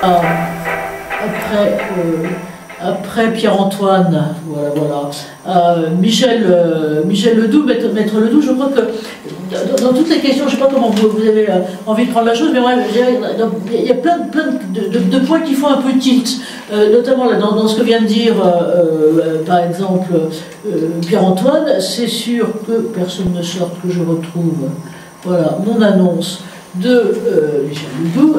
après, après Pierre-Antoine, voilà. Michel Ledoux, Maître Ledoux, je crois que dans toutes les questions, je ne sais pas comment vous avez envie de prendre la chose, mais bref, il y a plein de points qui font un peu tilt, notamment là, dans ce que vient de dire, par exemple, Pierre-Antoine. C'est sûr que personne ne sorte, que je retrouve, voilà, mon annonce de Michel Ledoux,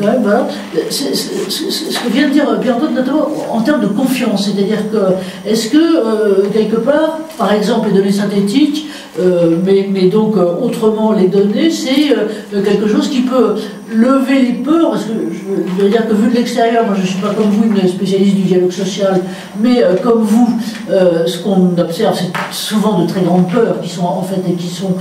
quand même, voilà. Ce que vient de dire Pierre-Antoine, notamment en termes de confiance, c'est-à-dire que, est-ce que, quelque part, par exemple, les données synthétiques, mais donc autrement les données, c'est quelque chose qui peut lever les peurs, parce que je veux dire que vu de l'extérieur, moi je ne suis pas comme vous une spécialiste du dialogue social, mais comme vous, ce qu'on observe, c'est souvent de très grandes peurs qui sont en fait et qui sont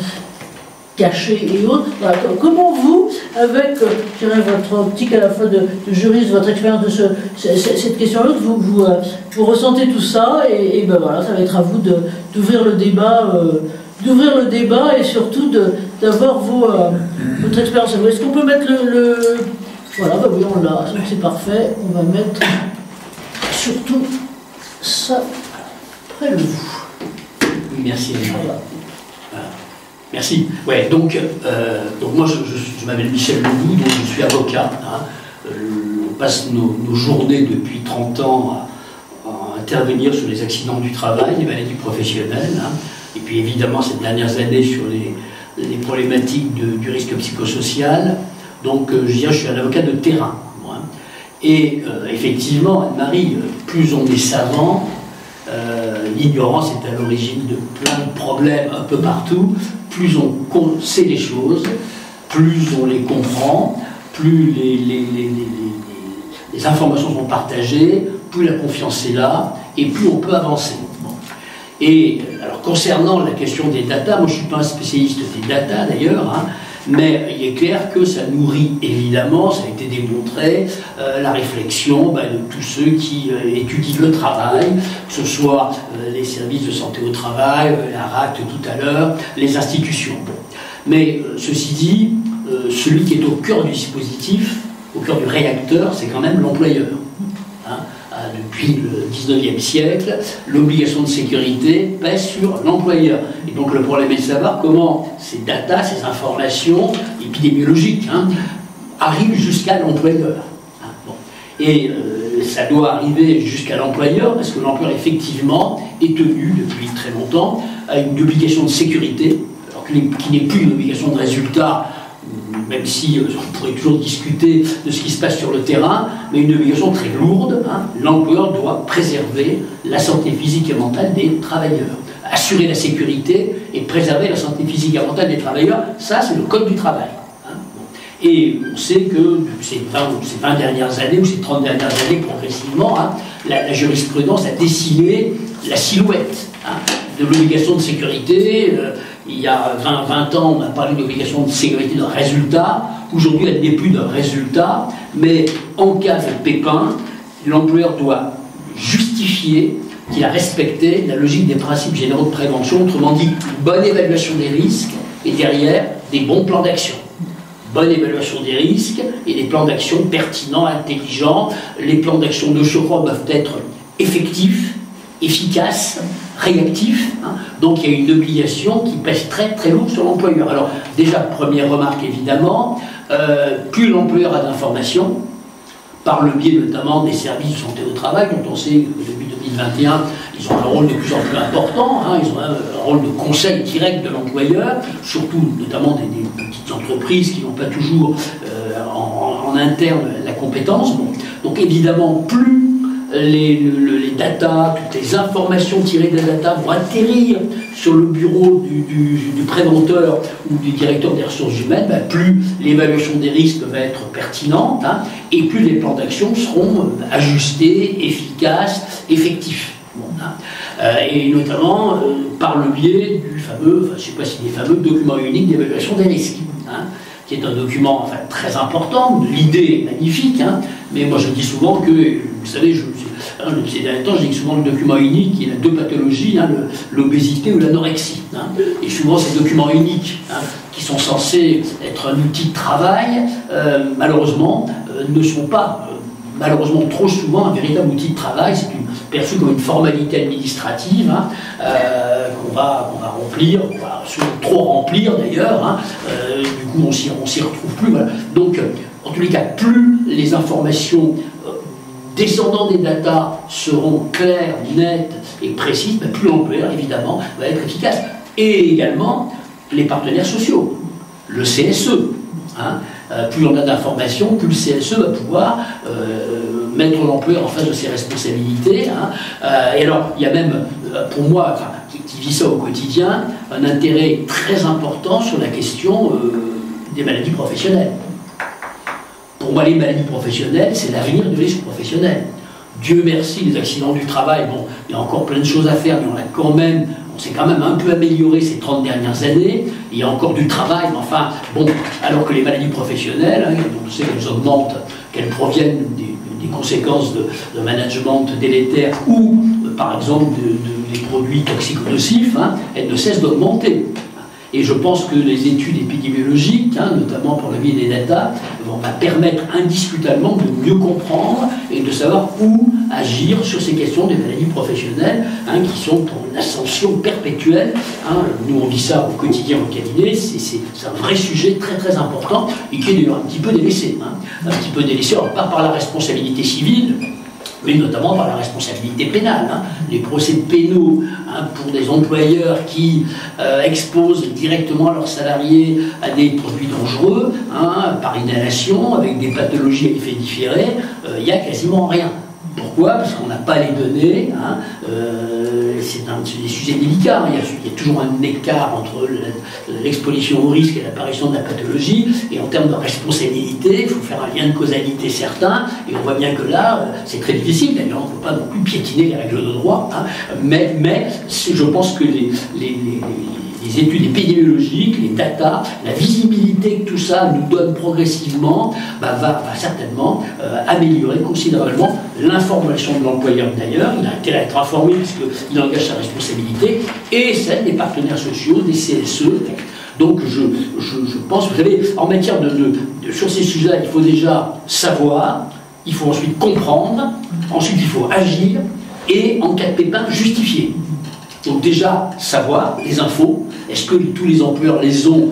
cachées et autres. Voilà. Comment vous, avec je dirais, votre optique à la fois de juriste, votre expérience de cette question-là, vous ressentez tout ça, et ben voilà, ça va être à vous d'ouvrir le débat, et surtout d'avoir votre expérience. Est-ce qu'on peut mettre voilà, ben oui, on l'a, c'est parfait. On va mettre surtout ça près de vous. Oui, merci. Voilà. Merci. Ouais, donc moi je m'appelle Michel Ledoux, donc je suis avocat. Hein. On passe nos journées depuis 30 ans à intervenir sur les accidents du travail, les maladies professionnelles, hein. Et puis évidemment ces dernières années sur les problématiques du risque psychosocial. Donc je suis un avocat de terrain. Moi. Et effectivement, Anne-Marie, plus on est savant, l'ignorance est à l'origine de plein de problèmes un peu partout. Plus on sait les choses, plus on les comprend, plus les informations sont partagées, plus la confiance est là, et plus on peut avancer. Bon. Et alors concernant la question des data, moi je ne suis pas un spécialiste des data d'ailleurs, hein, mais il est clair que ça nourrit évidemment, ça a été démontré, la réflexion de tous ceux qui étudient le travail, que ce soit les services de santé au travail, la RACT tout à l'heure, les institutions. Bon. Mais ceci dit, celui qui est au cœur du dispositif, au cœur du réacteur, c'est quand même l'employeur. Hein. Depuis le 19e siècle, l'obligation de sécurité pèse sur l'employeur. Et donc le problème est de savoir comment ces data, ces informations épidémiologiques, hein, arrivent jusqu'à l'employeur. Hein, bon. Et ça doit arriver jusqu'à l'employeur, parce que l'employeur, effectivement, est tenu depuis très longtemps à une obligation de sécurité, alors qui n'est plus une obligation de résultat, même si on pourrait toujours discuter de ce qui se passe sur le terrain, mais une obligation très lourde. Hein. L'employeur doit préserver la santé physique et mentale des travailleurs, assurer la sécurité et préserver la santé physique et mentale des travailleurs. Ça, c'est le code du travail. Hein. Et on sait que depuis ces 20 dernières années, ou ces 30 dernières années, progressivement, hein, la jurisprudence a dessiné la silhouette, hein, de l'obligation de sécurité. Il y a 20 ans, on a parlé d'obligation de sécurité d'un résultat. Aujourd'hui, elle n'est plus d'un résultat, mais en cas de pépin, l'employeur doit justifier qu'il a respecté la logique des principes généraux de prévention, autrement dit, une bonne évaluation des risques et derrière, des bons plans d'action. Bonne évaluation des risques et des plans d'action pertinents, intelligents. Les plans d'action de surcroît doivent être effectifs, efficaces, réactif, hein. Donc il y a une obligation qui pèse très très lourd sur l'employeur. Alors déjà, première remarque évidemment, plus l'employeur a d'informations, par le biais notamment des services de santé au travail, dont on sait que depuis 2021, ils ont un rôle de plus en plus important, hein, ils ont un rôle de conseil direct de l'employeur, surtout notamment des petites entreprises qui n'ont pas toujours en interne la compétence. Bon. Donc évidemment, plus les data, toutes les informations tirées des data vont atterrir sur le bureau du préventeur ou du directeur des ressources humaines, plus l'évaluation des risques va être pertinente, hein, et plus les plans d'action seront ajustés, efficaces, effectifs. Bon, hein. Et notamment par le biais du fameux, je ne sais pas si des fameux documents uniques d'évaluation des risques, hein, qui est un document très important. L'idée est magnifique, hein, mais moi je dis souvent que, vous savez, ces derniers temps, je dis souvent le document unique, il a deux pathologies, hein, l'obésité ou l'anorexie. Hein, et souvent ces documents uniques, hein, qui sont censés être un outil de travail, malheureusement, ne sont pas, malheureusement trop souvent, un véritable outil de travail. C'est perçu comme une formalité administrative qu'on va remplir, on va trop remplir d'ailleurs. Du coup, on s'y retrouve plus. Voilà. Donc, en tous les cas, plus les informations descendant des datas seront claires, nettes et précises, plus l'employeur, évidemment, va être efficace. Et également, les partenaires sociaux, le CSE. Plus on a d'informations, plus le CSE va pouvoir mettre l'employeur en face de ses responsabilités. Et alors, il y a même, pour moi, qui vit ça au quotidien, un intérêt très important sur la question des maladies professionnelles. Pour moi, les maladies professionnelles, c'est l'avenir du risque professionnel. Dieu merci, les accidents du travail, bon, il y a encore plein de choses à faire, mais on s'est quand même un peu amélioré ces 30 dernières années. Il y a encore du travail, mais enfin, bon, alors que les maladies professionnelles, on sait qu'elles augmentent, qu'elles proviennent des conséquences de management délétère ou, par exemple, des produits toxiques nocifs, elles ne cessent d'augmenter. Et je pense que les études épidémiologiques, notamment pour la vie des data, vont permettre indiscutablement de mieux comprendre et de savoir où agir sur ces questions des maladies professionnelles, qui sont en ascension perpétuelle. Nous, on vit ça au quotidien au cabinet, c'est un vrai sujet très très important et qui est d'ailleurs un petit peu délaissé. Un petit peu délaissé, alors pas par la responsabilité civile, mais notamment par la responsabilité pénale. Les procès pénaux pour des employeurs qui exposent directement leurs salariés à des produits dangereux, par inhalation, avec des pathologies à effet différé, il n'y a quasiment rien. Pourquoi? Parce qu'on n'a pas les données. C'est des sujets délicats. Il y a toujours un écart entre l'exposition au risque et l'apparition de la pathologie. Et en termes de responsabilité, il faut faire un lien de causalité certain. Et on voit bien que là, c'est très difficile. D'ailleurs, on ne peut pas non plus piétiner les règles de droit. Mais je pense que les études épidémiologiques, les datas, la visibilité que tout ça nous donne progressivement va certainement améliorer considérablement l'information de l'employeur d'ailleurs. Il a intérêt à être informé puisqu'il engage sa responsabilité, et celle des partenaires sociaux, des CSE. Donc je pense, vous savez, en matière sur ces sujets-là, il faut déjà savoir, il faut ensuite comprendre, ensuite il faut agir, et en cas de pépin, justifier. Donc déjà, savoir, les infos, est-ce que tous les employeurs les ont,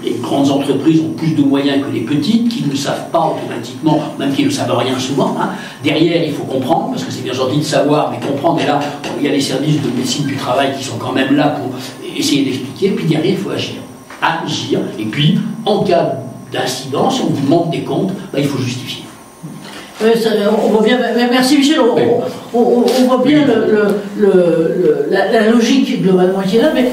les grandes entreprises ont plus de moyens que les petites, qui ne savent pas automatiquement, même qui ne savent rien souvent. Derrière, il faut comprendre, parce que c'est bien gentil de savoir, mais comprendre, et là, il y a les services de médecine du travail qui sont quand même là pour essayer d'expliquer, puis derrière, il faut agir. Agir, et puis, en cas d'incident, si on vous demande des comptes, il faut justifier. Oui, on voit bien, merci Michel, on voit bien la logique globalement qui est là, mais